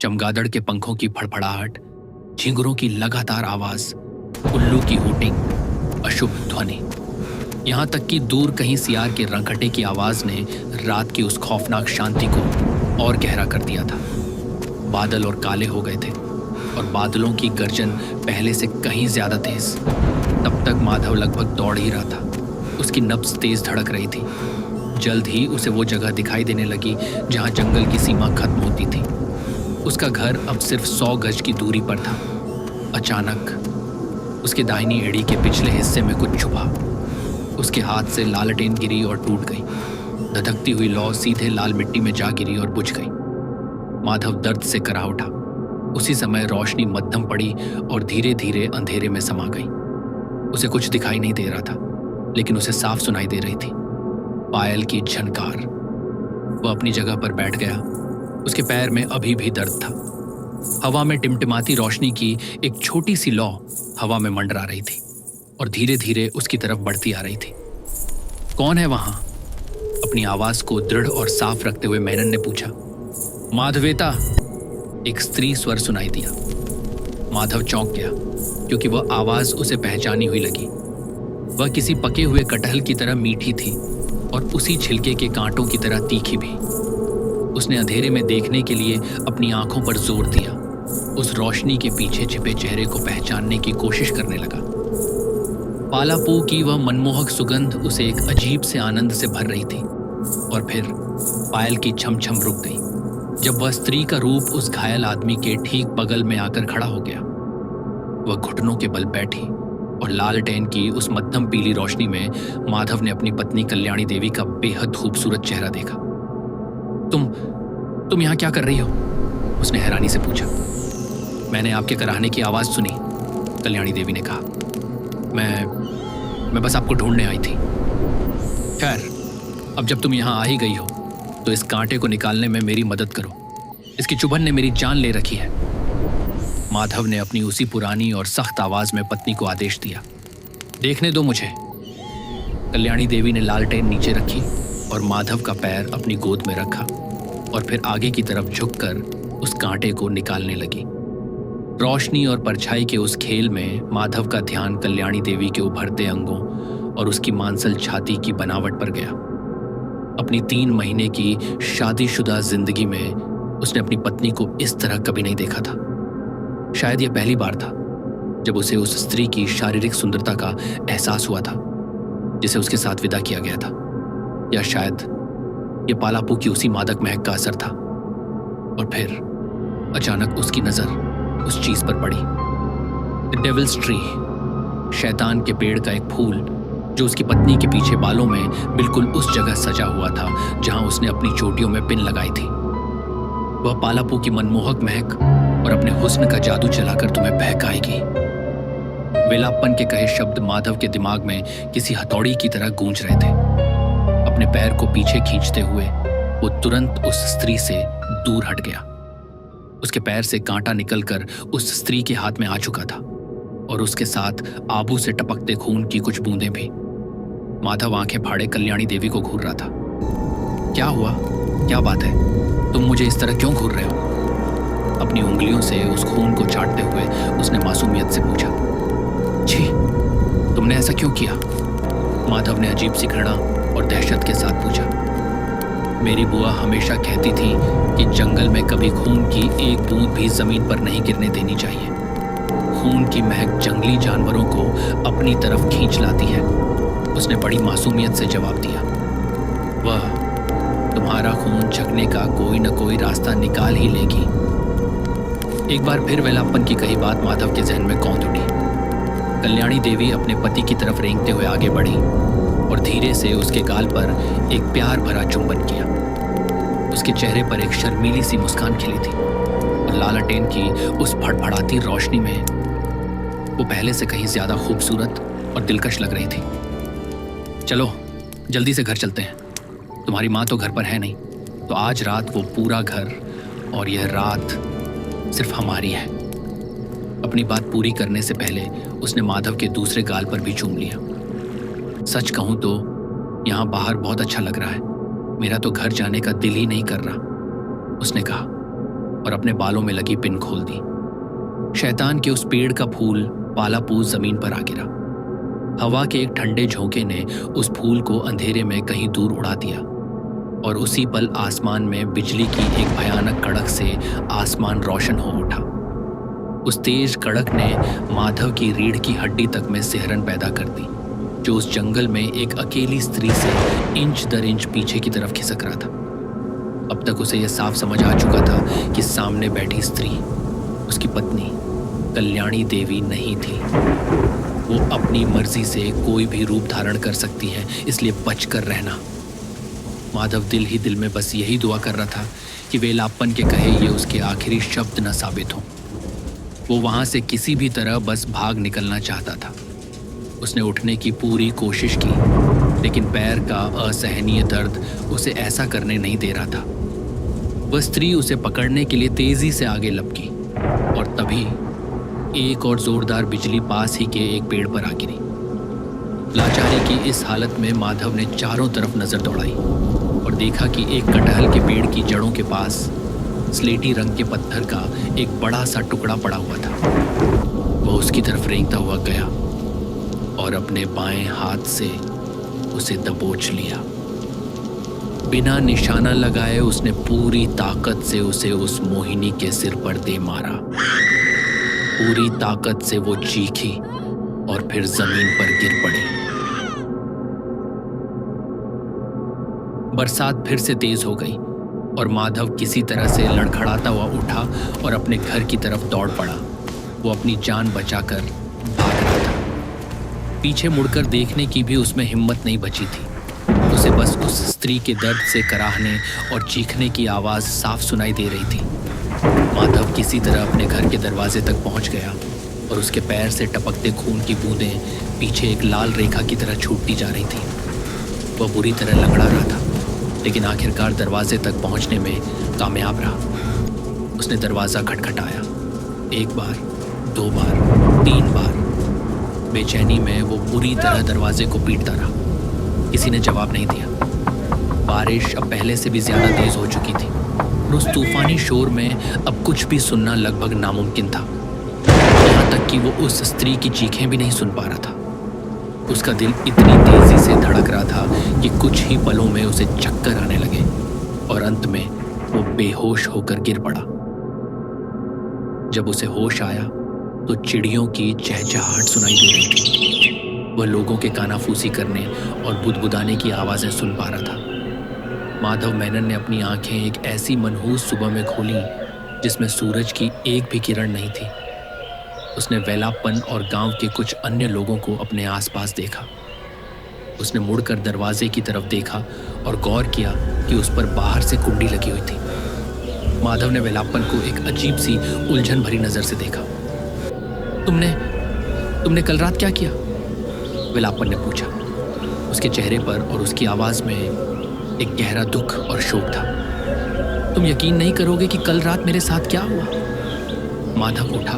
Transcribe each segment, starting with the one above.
चमगादड़ के पंखों की फड़फड़ाहट, झिंगुरों की लगातार आवाज, उल्लू की हूटिंग, अशुभ ध्वनि, यहां तक कि दूर कहीं सियार के रंखटे की आवाज ने रात की उस खौफनाक शांति को और गहरा कर दिया था। बादल और काले हो गए थे और बादलों की गर्जन पहले से कहीं ज्यादा तेज। तब तक माधव लगभग दौड़ ही रहा था। उसकी नब्ज तेज धड़क रही थी। जल्द ही उसे वो जगह दिखाई देने लगी जहां जंगल की सीमा खत्म होती थी। उसका घर अब सिर्फ 100 गज की दूरी पर था। अचानक उसके दाहिनी एड़ी के पिछले हिस्से में कुछ छुपा। उसके हाथ से लालटेन गिरी और टूट गई। धधकती हुई लौ सीधे लाल मिट्टी में जा गिरी और बुझ गई। माधव दर्द से करा उठा। उसी समय रोशनी मध्यम पड़ी और धीरे धीरे अंधेरे में समा गई। उसे कुछ दिखाई नहीं दे रहा था, लेकिन उसे साफ सुनाई दे रही थी पायल की झनकार। वह अपनी जगह पर बैठ गया। उसके पैर में अभी भी दर्द था। हवा में टिमटिमाती रोशनी की एक छोटी सी लौ हवा में मंडरा रही थी और धीरे धीरे उसकी तरफ बढ़ती आ रही थी। कौन है वहां? अपनी आवाज को दृढ़ और साफ रखते हुए मेनन ने पूछा। माधवेता, एक स्त्री स्वर सुनाई दिया। माधव चौंक गया, क्योंकि वह आवाज उसे पहचानी हुई लगी। वह किसी पके हुए कटहल की तरह मीठी थी और उसी छिलके के कांटों की तरह तीखी भी। उसने अंधेरे में देखने के लिए अपनी आंखों पर जोर दिया। उस रोशनी के पीछे छिपे चेहरे को पहचानने की कोशिश करने लगा। पालापू की वह मनमोहक सुगंध उसे एक अजीब से आनंद से भर रही थी। और फिर पायल की छम छम रुक गई जब वह स्त्री का रूप उस घायल आदमी के ठीक बगल में आकर खड़ा हो गया। वह घुटनों के बल बैठी और लालटेन की उस मध्यम पीली रोशनी में माधव ने अपनी पत्नी कल्याणी देवी का बेहद खूबसूरत चेहरा देखा। तुम यहां क्या कर रही हो? उसने हैरानी से पूछा। मैंने आपके कराहने की आवाज सुनी, कल्याणी देवी ने कहा। मैं बस आपको ढूंढने आई थी। खैर, अब जब तुम यहां आ ही गई हो तो इस कांटे को निकालने में मेरी मदद करो। इसकी चुभन ने मेरी जान ले रखी है। माधव ने अपनी उसी पुरानी और सख्त आवाज में पत्नी को आदेश दिया। देखने दो मुझे। कल्याणी देवी ने लालटेन नीचे रखी और माधव का पैर अपनी गोद में रखा और फिर आगे की तरफ झुककर उस कांटे को निकालने लगी। रोशनी और परछाई के उस खेल में माधव का ध्यान कल्याणी देवी के उभरते अंगों और उसकी मांसल छाती की बनावट पर गया। अपनी 3 महीने की शादीशुदा जिंदगी में उसने अपनी पत्नी को इस तरह कभी नहीं देखा था। शायद यह पहली बार था जब उसे उस स्त्री की शारीरिक सुंदरता का एहसास हुआ था जिसे उसके साथ विदा किया गया था। या शायद यह पालापू की उसी मादक महक का असर था। और फिर अचानक उसकी नजर उस चीज पर पड़ी। द डेविल्स ट्री, शैतान के पेड़ का एक फूल जो उसकी पत्नी के पीछे बालों में बिल्कुल उस जगह सजा हुआ था जहां उसने अपनी चोटियों में पिन लगाई थी। वह पालापू की मनमोहक महक और अपने हुस्न का जादू चलाकर तुम्हें बहकाएगी। वेलाप्पन के कहे शब्द माधव के दिमाग में किसी हथौड़ी की तरह गूंज रहे थे। अपने पैर को पीछे खींचते हुए वो तुरंत उस स्त्री से दूर हट गया। उसके पैर से कांटा निकलकर उस स्त्री के हाथ में आ चुका था और उसके साथ आबू से टपकते खून की कुछ बूंदें भी। माधव आंखें फाड़े कल्याणी देवी को घूर रहा था। क्या हुआ? क्या बात है? तुम मुझे इस तरह क्यों घूर रहे हो? अपनी उंगलियों से उस खून को चाटते हुए उसने मासूमियत से पूछा। छी, तुमने ऐसा क्यों किया? माधव ने अजीब सी घृणा और दहशत के साथ पूछा। मेरी बुआ हमेशा कहती थी कि जंगल में कभी खून की एक बूंद भी जमीन पर नहीं गिरने देनी चाहिए। खून की महक जंगली जानवरों को अपनी तरफ खींच लाती है। उसने बड़ी मासूमियत से जवाब दिया। वह तुम्हारा खून छकने का कोई न कोई रास्ता निकाल ही लेगी। एक बार फिर वेलाप्पन की कही बात माधव के जहन में कौंध उठी। कल्याणी देवी अपने पति की तरफ रेंगते हुए आगे बढ़ी और धीरे से उसके गाल पर एक प्यार भरा चुंबन किया। उसके चेहरे पर एक शर्मीली सी मुस्कान खिली थी और लालटेन की उस फड़फड़ाती रोशनी में वो पहले से कहीं ज्यादा खूबसूरत और दिलकश लग रही थी। चलो जल्दी से घर चलते हैं। तुम्हारी माँ तो घर पर है नहीं, तो आज रात वो पूरा घर और यह रात सिर्फ हमारी है। अपनी बात पूरी करने से पहले उसने माधव के दूसरे गाल पर भी चूम लिया। सच कहूं तो यहाँ बाहर बहुत अच्छा लग रहा है। मेरा तो घर जाने का दिल ही नहीं कर रहा, उसने कहा। और अपने बालों में लगी पिन खोल दी। शैतान के उस पेड़ का फूल पालापूज जमीन पर आ गिरा। हवा के एक ठंडे झोंके ने उस फूल को अंधेरे में कहीं दूर उड़ा दिया और उसी पल आसमान में बिजली की एक भयानक कड़क से आसमान रोशन हो उठा। उस तेज कड़क ने माधव की रीढ़ की हड्डी तक में सिहरन पैदा कर दी, जो उस जंगल में एक अकेली स्त्री से इंच दर इंच पीछे की तरफ खिसक रहा था। अब तक उसे यह साफ समझ आ चुका था कि सामने बैठी स्त्री उसकी पत्नी कल्याणी देवी नहीं थी। वो अपनी मर्जी से कोई भी रूप धारण कर सकती है, इसलिए बचकर रहना। माधव दिल ही दिल में बस यही दुआ कर रहा था कि वेलाप्पन के कहे ये उसके आखिरी शब्द न साबित हों। वो वहां से किसी भी तरह बस भाग निकलना चाहता था। उसने उठने की पूरी कोशिश की, लेकिन पैर का असहनीय दर्द उसे ऐसा करने नहीं दे रहा था। वह स्त्री उसे पकड़ने के लिए तेजी से आगे लपकी और तभी एक और जोरदार बिजली पास ही के एक पेड़ पर आ गिरी। लाचारी की इस हालत में माधव ने चारों तरफ नजर दौड़ाई और देखा कि एक कटहल के पेड़ की जड़ों के पास स्लेटी रंग के पत्थर का एक बड़ा सा टुकड़ा पड़ा हुआ था। वह उसकी तरफ रेंगता हुआ गया और अपने बाएं हाथ से उसे दबोच लिया। बिना निशाना लगाए उसने पूरी ताकत से उसे उस मोहिनी के सिर पर दे मारा। पूरी ताकत से वो चीखी और फिर जमीन पर गिर पड़ी। बरसात फिर से तेज हो गई और माधव किसी तरह से लड़खड़ाता हुआ उठा और अपने घर की तरफ दौड़ पड़ा। वो अपनी जान बचाकर भाग रहा था। पीछे मुड़कर देखने की भी उसमें हिम्मत नहीं बची थी। उसे बस उस स्त्री के दर्द से कराहने और चीखने की आवाज साफ सुनाई दे रही थी। माधव किसी तरह अपने घर के दरवाजे तक पहुंच गया और उसके पैर से टपकते खून की बूंदें पीछे एक लाल रेखा की तरह छूटती जा रही थी। वह बुरी तरह लंगड़ा रहा था, लेकिन आखिरकार दरवाजे तक पहुंचने में कामयाब रहा। उसने दरवाजा खटखटाया, 1 बार, 2 बार, 3 बार। बेचैनी में वो बुरी तरह दरवाजे को पीटता रहा। किसी ने जवाब नहीं दिया। बारिश अब पहले से भी ज्यादा तेज हो चुकी थी और उस तूफानी शोर में अब कुछ भी सुनना लगभग नामुमकिन था। यहाँ तक कि वो उस स्त्री की चीखें भी नहीं सुन पा रहा था। उसका दिल इतनी तेजी से धड़क रहा था कि कुछ ही पलों में उसे चक्कर आने लगे और अंत में वो बेहोश होकर गिर पड़ा। जब उसे होश आया तो चिड़ियों की चहचहाहट सुनाई दे रही थी। वह लोगों के कानाफूसी करने और बुदबुदाने की आवाजें सुन पा रहा था। माधव मेनन ने अपनी आंखें एक ऐसी मनहूस सुबह में खोली जिसमें सूरज की एक भी किरण नहीं थी। उसने वेलाप्पन और गांव के कुछ अन्य लोगों को अपने आसपास देखा। उसने मुड़कर दरवाजे की तरफ देखा और गौर किया कि उस पर बाहर से कुंडी लगी हुई थी। माधव ने वेलाप्पन को एक अजीब सी उलझन भरी नजर से देखा। तुमने कल रात क्या किया? वेलाप्पन ने पूछा। उसके चेहरे पर और उसकी आवाज में एक गहरा दुख और शोक था। तुम यकीन नहीं करोगे कि कल रात मेरे साथ क्या हुआ। माधव उठा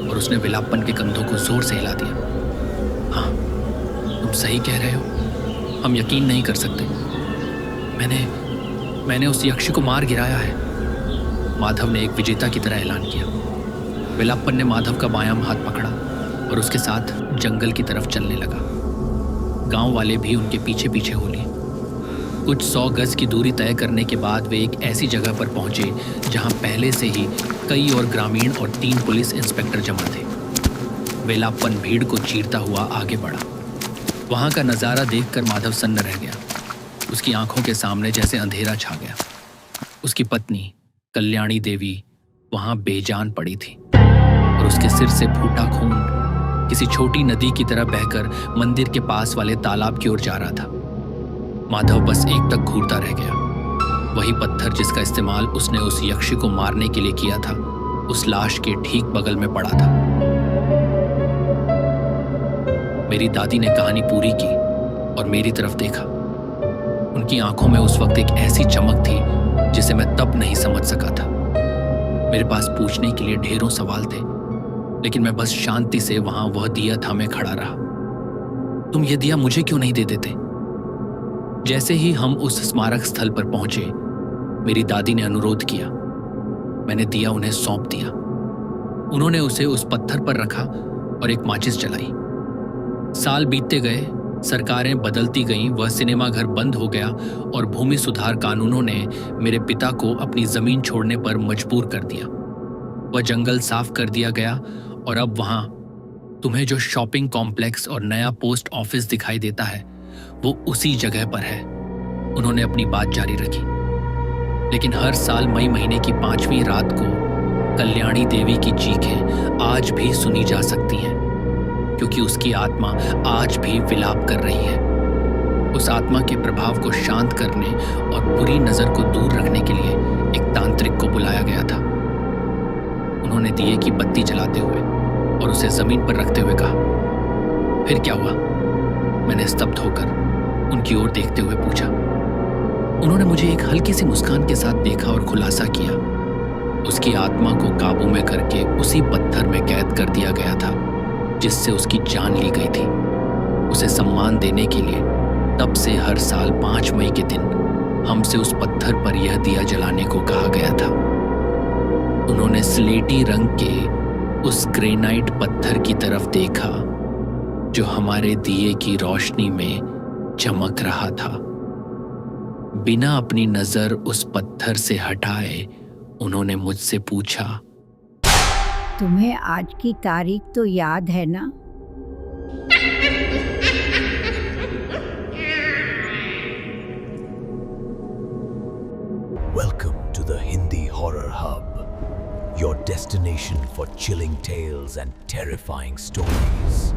और उसने वेलाप्पन के कंधों को जोर से हिला दिया। हाँ, तुम सही कह रहे हो। हम यकीन नहीं कर सकते। मैंने उस यक्षी को मार गिराया है। माधव ने एक विजेता की तरह ऐलान किया। वेलाप्पन ने माधव का बायां हाथ पकड़ा और उसके साथ जंगल की तरफ चलने लगा। गांव वाले भी उनके पीछे पीछे हो लिए। कुछ 100 गज की दूरी तय करने के बाद वे एक ऐसी जगह पर पहुंचे जहां पहले से ही कई और ग्रामीण और 3 पुलिस इंस्पेक्टर जमा थे। वेलाप्पन भीड़ को चीरता हुआ आगे बढ़ा। वहां का नजारा देखकर माधव सन्न रह गया। उसकी आंखों के सामने जैसे अंधेरा छा गया। उसकी पत्नी कल्याणी देवी वहां बेजान पड़ी थी और उसके सिर से फूटा खून किसी छोटी नदी की तरह बहकर मंदिर के पास वाले तालाब की ओर जा रहा था। माधव बस एक तक घूरता रह गया। वही पत्थर जिसका इस्तेमाल उसने उस यक्षी को मारने के लिए किया था, उस लाश के ठीक बगल में पड़ा था। मेरी दादी ने कहानी पूरी की और मेरी तरफ देखा। उनकी आंखों में उस वक्त एक ऐसी चमक थी जिसे मैं तब नहीं समझ सका था। मेरे पास पूछने के लिए ढेरों सवाल थे, लेकिन मैं बस शांति से वहां वह दिया थामे खड़ा रहा। तुम ये दिया मुझे क्यों नहीं दे देते? जैसे ही हम उस स्मारक स्थल पर पहुंचे, मेरी दादी ने अनुरोध किया। मैंने दिया उन्हें सौंप दिया। उन्होंने उसे उस पत्थर पर रखा और एक माचिस जलाई। साल बीतते गए, सरकारें बदलती गईं, वह सिनेमा घर बंद हो गया और भूमि सुधार कानूनों ने मेरे पिता को अपनी जमीन छोड़ने पर मजबूर कर दिया। वह जंगल साफ कर दिया गया और अब वहां तुम्हें जो शॉपिंग कॉम्प्लेक्स और नया पोस्ट ऑफिस दिखाई देता है, वो उसी जगह पर है। उन्होंने अपनी बात जारी रखी। लेकिन हर साल मई महीने की 5वीं रात को कल्याणी देवी की चीखें आज भी सुनी जा सकती हैं, क्योंकि उसकी आत्मा आज भी विलाप कर रही है। उस आत्मा के प्रभाव को शांत करने और बुरी नजर को दूर रखने के लिए एक तांत्रिक को बुलाया गया था। उन्होंने दिए की बत्ती जलाते हुए और उसे जमीन पर रखते हुए कहा, फिर क्या हुआ? मैंने स्तब्ध होकर उनकी ओर देखते हुए पूछा। उन्होंने मुझे एक हल्की सी मुस्कान के साथ देखा और खुलासा किया, उसकी आत्मा को काबू में करके उसी पत्थर में कैद कर दिया गया था जिससे उसकी जान ली गई थी। उसे सम्मान देने के लिए तब से हर साल 5 मई के दिन हमसे उस पत्थर पर यह दिया जलाने को कहा गया था। उन्होंने स्लेटी रंग के उस ग्रेनाइट पत्थर की तरफ देखा जो हमारे दिए की रोशनी में चमक रहा था। बिना अपनी नजर उस पत्थर से हटाए उन्होंने मुझसे पूछा, तुम्हें आज की तारीख तो याद है ना? Welcome to the Hindi Horror Hub, your destination for chilling tales and terrifying stories.